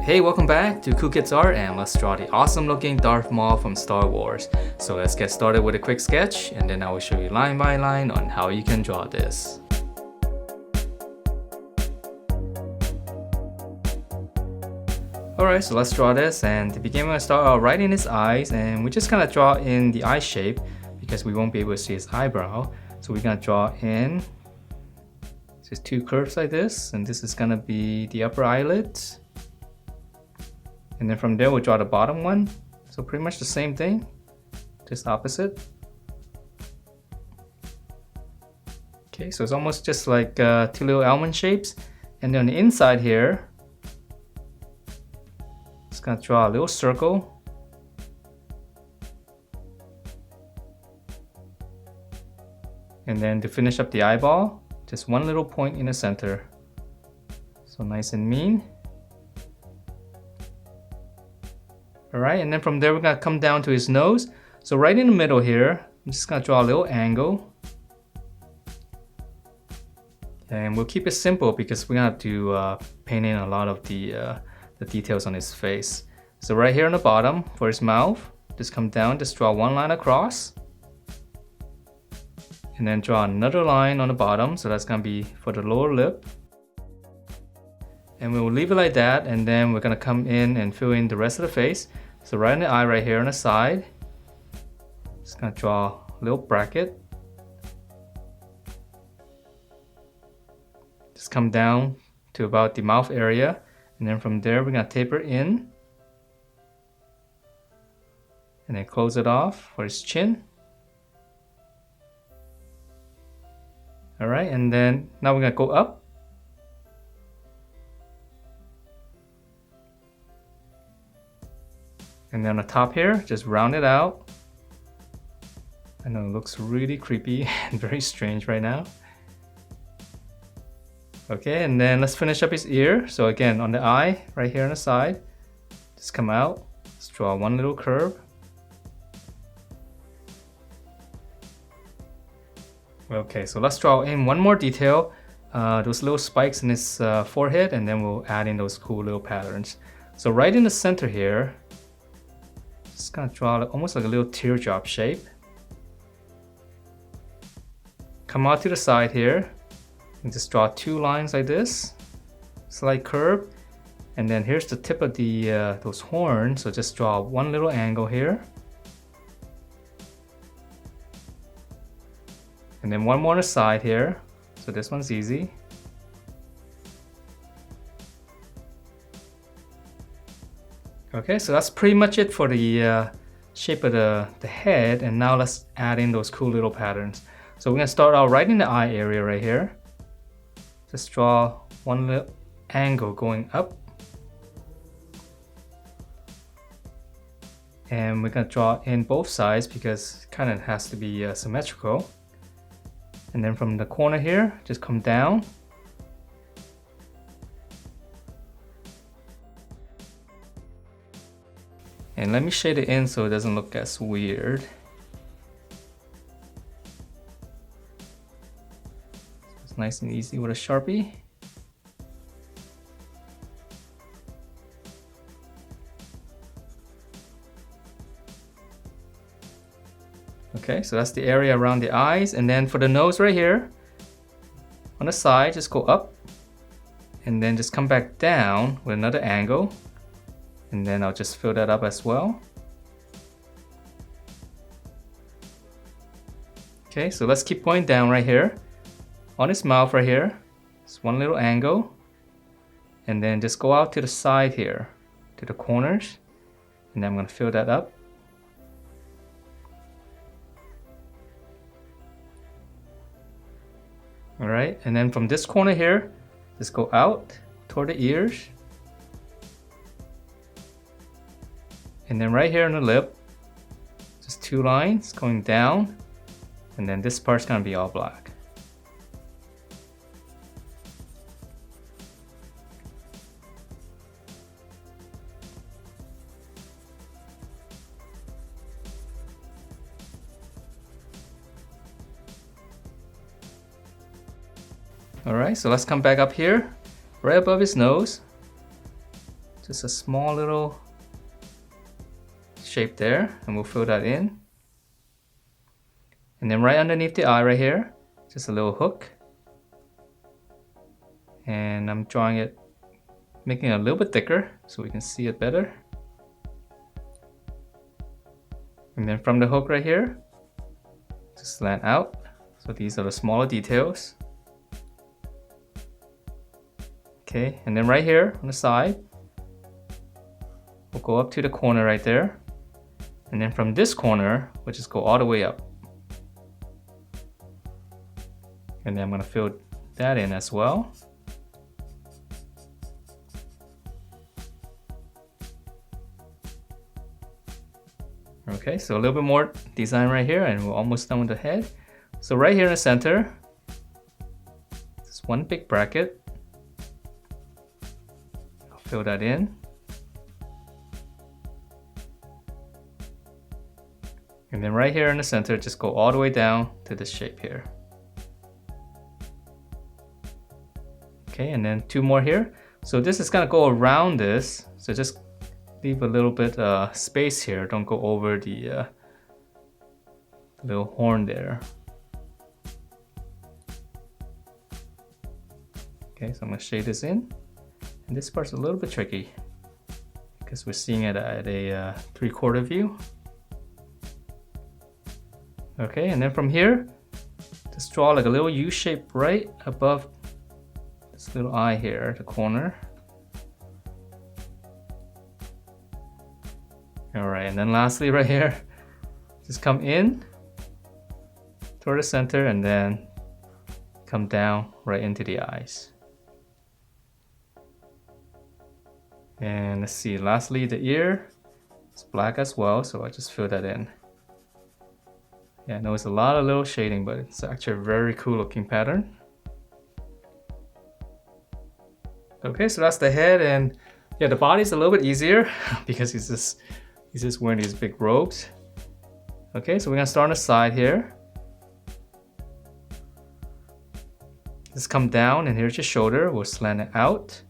Hey, welcome back to Cool Kids Art, and let's draw the awesome looking Darth Maul from Star Wars. So let's get started with a quick sketch, and then I will show you line by line on how you can draw this. Alright, so let's draw this, and to begin we're going to start out right in his eyes, and we're just going to draw in the eye shape because we won't be able to see his eyebrow. So we're going to draw in just two curves like this, and this is going to be the upper eyelid. And then from there we'll draw the bottom one. So pretty much the same thing, just opposite. Okay, so it's almost just like two little almond shapes. And then on the inside here, just gonna draw a little circle. And then to finish up the eyeball, just one little point in the center. So nice and mean. Alright, and then from there we're going to come down to his nose. So right in the middle here, I'm just going to draw a little angle. And we'll keep it simple because we're going to have to paint in a lot of the details on his face. So right here on the bottom for his mouth, just come down, just draw one line across. And then draw another line on the bottom, so that's going to be for the lower lip. And we'll leave it like that, and then we're going to come in and fill in the rest of the face. So right in the eye right here on the side, just going to draw a little bracket. Just come down to about the mouth area, and then from there we're going to taper in. And then close it off for his chin. Alright, and then now we're going to go up. And then on the top here, just round it out. I know it looks really creepy and very strange right now. Okay, and then let's finish up his ear. So again, on the eye, right here on the side, just come out. Let's draw one little curve. Okay, so let's draw in one more detail. Those little spikes in his forehead, and then we'll add in those cool little patterns. So right in the center here, just gonna draw almost like a little teardrop shape. Come out to the side here and just draw two lines like this, slight curve, and then here's the tip of the those horns. So just draw one little angle here, and then one more on the side here. So this one's easy. Okay, so that's pretty much it for the shape of the head, and now let's add in those cool little patterns. So we're going to start out right in the eye area right here. Just draw one little angle going up. And we're going to draw in both sides because it kind of has to be symmetrical. And then from the corner here, just come down. And let me shade it in so it doesn't look as weird. It's nice and easy with a Sharpie. Okay, so that's the area around the eyes. And then for the nose right here, on the side, just go up. And then just come back down with another angle. And then I'll just fill that up as well. Okay, so let's keep going down right here. On his mouth right here, just one little angle. And then just go out to the side here, to the corners. And then I'm gonna fill that up. Alright, and then from this corner here, just go out toward the ears. And then right here on the lip, just two lines going down, and then this part's gonna be all black. Alright, so let's come back up here, right above his nose. just a small little shape there, and we'll fill that in. And then right underneath the eye right here, just a little hook. And I'm drawing it, making it a little bit thicker so we can see it better. And then from the hook right here, just slant out. So these are the smaller details. Okay, and then right here on the side, we'll go up to the corner right there. And then from this corner, we'll just go all the way up. And then I'm going to fill that in as well. Okay, so a little bit more design right here, and we're almost done with the head. So right here in the center, just one big bracket. I'll fill that in. And then right here in the center, just go all the way down to this shape here. Okay, and then two more here. So this is gonna go around this. So just leave a little bit space here. Don't go over the little horn there. Okay, so I'm gonna shade this in. And this part's a little bit tricky because we're seeing it at a 3/4 view. Okay, and then from here, just draw like a little U shape right above this little eye here, the corner. Alright, and then lastly right here, just come in toward the center and then come down right into the eyes. And let's see, lastly the ear, it's black as well, so I just fill that in. Yeah, I know it's a lot of little shading, but it's actually a very cool looking pattern. Okay, so that's the head, and yeah, the body's a little bit easier because he's just wearing these big robes. Okay, so we're gonna start on the side here. Just come down, and here's your shoulder. We'll slant it out.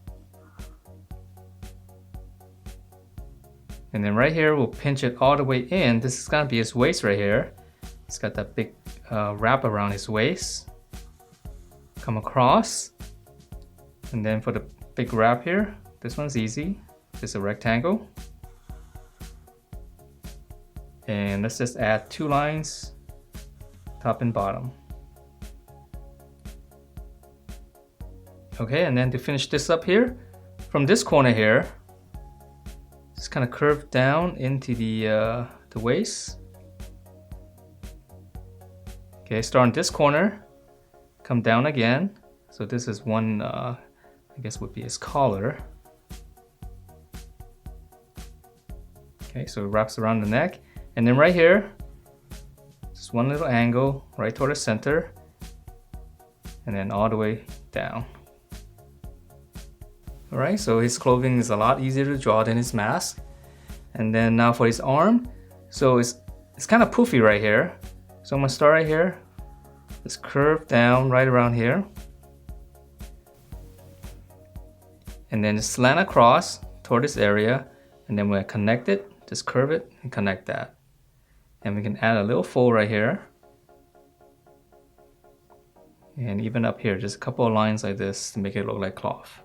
And then right here, we'll pinch it all the way in. This is gonna be his waist right here. It's got that big wrap around his waist. Come across. And then for the big wrap here, this one's easy. Just a rectangle. And let's just add 2 lines, top and bottom. Okay, and then to finish this up here, from this corner here, just kind of curve down into the waist. Okay, start on this corner, come down again. So this is one, I guess would be his collar. Okay, so it wraps around the neck. And then right here, just one little angle right toward the center. And then all the way down. Alright, so his clothing is a lot easier to draw than his mask. And then now for his arm, so it's kind of poofy right here. So I'm gonna start right here, just curve down right around here. And then just slant across toward this area. And then when I connect it, just curve it and connect that. And we can add a little fold right here. And even up here, just a couple of lines like this to make it look like cloth.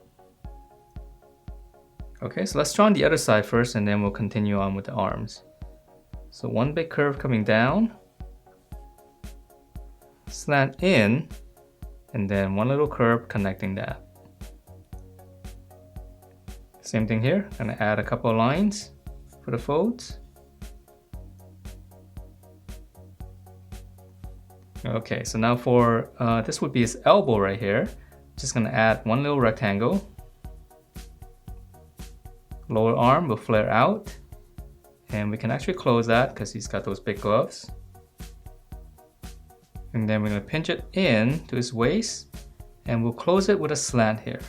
Okay, so let's draw on the other side first, and then we'll continue on with the arms. So one big curve coming down, slant in, and then one little curve connecting that. Same thing here, gonna add a couple of lines for the folds. Okay, so now for this would be his elbow right here. Just gonna add one little rectangle. Lower arm will flare out, and we can actually close that because he's got those big gloves. And then we're going to pinch it in to his waist, and we'll close it with a slant here.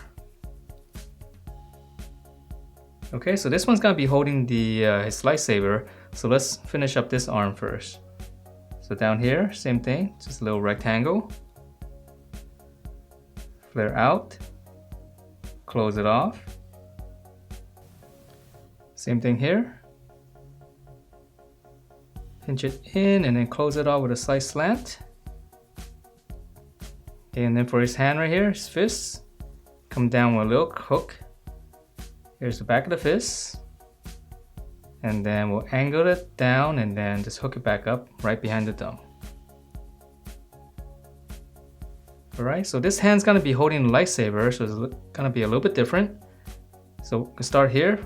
Okay, so this one's going to be holding the his lightsaber, so let's finish up this arm first. So down here, same thing, just a little rectangle. Flare out, close it off. Same thing here. Pinch it in and then close it off with a slight slant. Okay, and then for his hand right here, his fist, come down with a little hook. Here's the back of the fist. And then we'll angle it down and then just hook it back up right behind the thumb. Alright, so this hand's gonna be holding the lightsaber, so it's gonna be a little bit different. So we'll start here.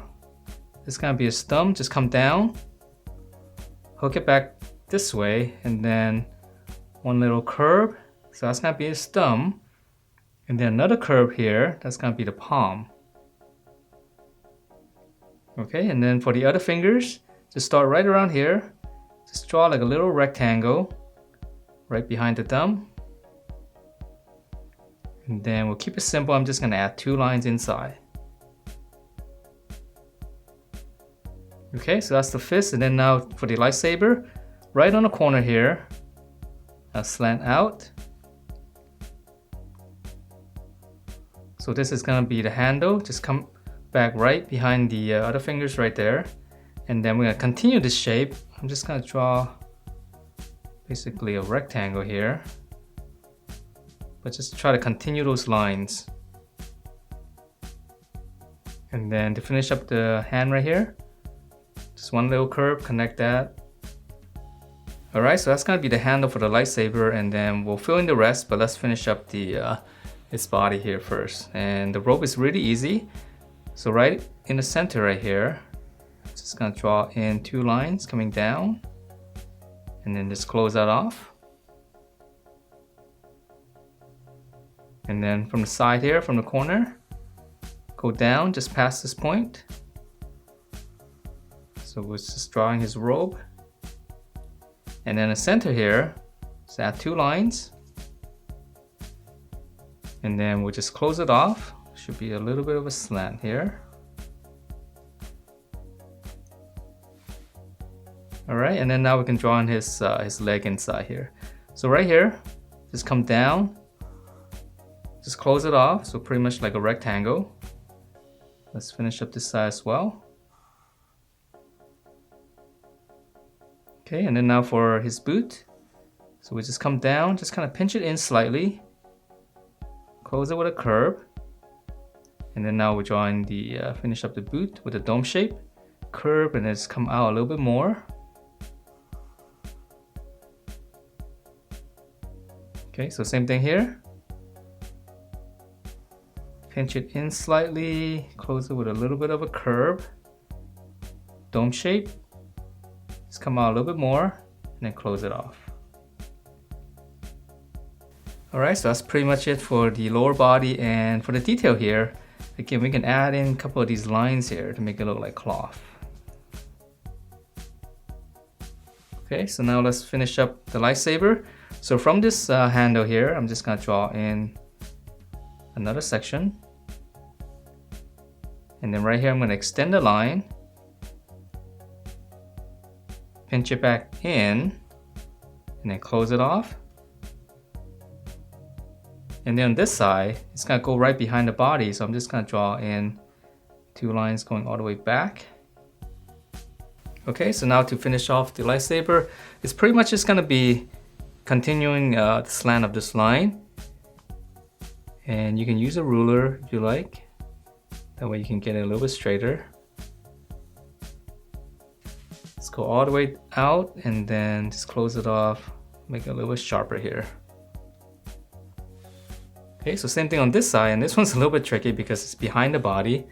This is gonna be his thumb, just come down, hook it back this way, and then one little curve. So that's gonna be his thumb. And then another curve here, that's gonna be the palm. Okay, and then for the other fingers, just start right around here. Just draw like a little rectangle right behind the thumb. And then we'll keep it simple. I'm just gonna add 2 lines inside. Okay, so that's the fist. And then now for the lightsaber, right on the corner here, I'll slant out. So this is gonna be the handle. Just come back right behind the other fingers right there. And then we're gonna continue this shape. I'm just gonna draw basically a rectangle here. But just try to continue those lines. And then to finish up the hand right here, just one little curve, connect that. Alright, so that's gonna be the handle for the lightsaber, and then we'll fill in the rest, but let's finish up the its body here first. And the rope is really easy. So right in the center right here, just gonna draw in 2 lines coming down, and then just close that off. And then from the side here, from the corner, go down just past this point. So we're just drawing his robe. And then the center here, just add 2 lines. And then we'll just close it off. Should be a little bit of a slant here. Alright, and then now we can draw in his leg inside here. So right here, just come down. Just close it off, so pretty much like a rectangle. Let's finish up this side as well. Okay, and then now for his boot. So we just come down, just kind of pinch it in slightly. Close it with a curve. And then now we're drawing the, finish up the boot with a dome shape. Curve, and then just come out a little bit more. Okay, so same thing here. Pinch it in slightly, close it with a little bit of a curve. Dome shape. Just come out a little bit more, and then close it off. Alright, so that's pretty much it for the lower body, and for the detail here, again, we can add in a couple of these lines here to make it look like cloth. Okay, so now let's finish up the lightsaber. So from this handle here, I'm just gonna draw in another section. And then right here, I'm gonna extend the line. Pinch it back in, and then close it off. And then on this side, it's gonna go right behind the body, so I'm just gonna draw in 2 lines going all the way back. Okay, so now to finish off the lightsaber, it's pretty much just gonna be continuing the slant of this line. And you can use a ruler if you like. That way you can get it a little bit straighter. Let's go all the way out and then just close it off, make it a little bit sharper here. Okay, so same thing on this side, and this one's a little bit tricky because it's behind the body.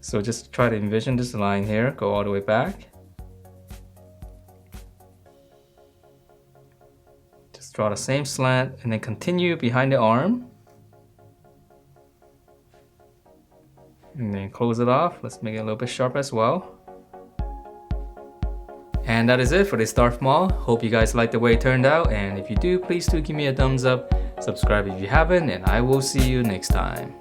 So just try to envision this line here, go all the way back. Just draw the same slant and then continue behind the arm. And then close it off. Let's make it a little bit sharp as well. And that is it for this Darth Maul. Hope you guys liked the way it turned out, and if you do, please do give me a thumbs up, subscribe if you haven't, and I will see you next time.